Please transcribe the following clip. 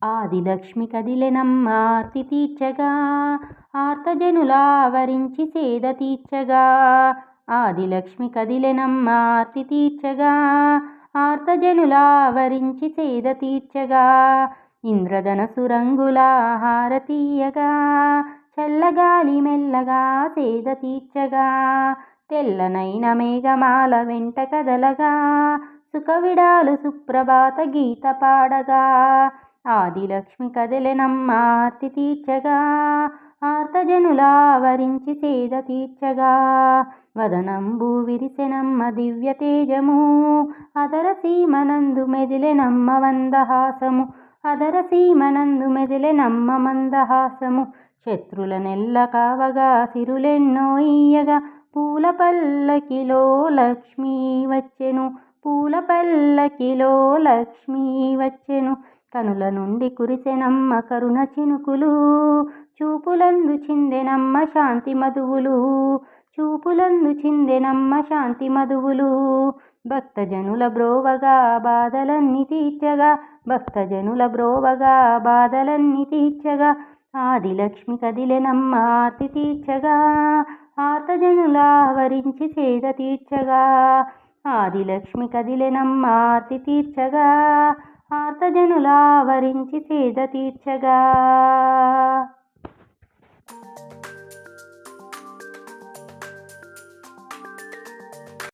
ఆదిలక్ష్మి కదిలెనమ్మ ఆర్తి తీర్చగా, ఆర్తజనులావరించి సేద తీర్చగా. ఆదిలక్ష్మి కదిలెనమ్మ ఆర్తి తీర్చగా, ఆర్తజనులావరించి సేద తీర్చగా. ఇంద్రధనసు రంగుల హారతీయగా, చల్లగాలి మెల్లగా సేద తీర్చగా. తెల్లనైన మేఘమాల వెంట కదలగా, సుఖవిడాలు సుప్రభాత గీత పాడగా. ఆదిలక్ష్మి కదిలెనమ్మ ఆర్తి తీర్చగా, ఆర్తజనులావరించి సేద తీర్చగా. వదనంబు విరిసెనమ్మ దివ్య తేజము, అదరసీమనందు మెదిలెనమ్మ మందహాసము. అదరసీమనందు మెదిలెనమ్మ మందహాసము. శత్రుల నెల్ల కావగా సిరులెన్నో ఇయ్యగా, పూల పల్లకిలో లక్ష్మీ వచ్చెను. పూల పల్లకిలో లక్ష్మీ వచ్చెను. కనుల నుండి కురిసెనమ్మ కరుణ చినుకులు, చూపులందు చిందెనమ్మ శాంతి మధువులు. చూపులందు చిందెనమ్మ శాంతి మధువులు. భక్తజనుల బ్రోవగా బాధలన్నీ తీర్చగా, భక్తజనుల బ్రోవగా బాధలన్నీ తీర్చగా. ఆదిలక్ష్మి కదిలెనమ్మ ఆర్తి తీర్చగా, ఆర్తజనులావరించి సేద తీర్చగా. ఆదిలక్ష్మి కదిలెనమ్మ ఆర్తి తీర్చగా, ఆర్తజనులావరించి సేద తీర్చగా.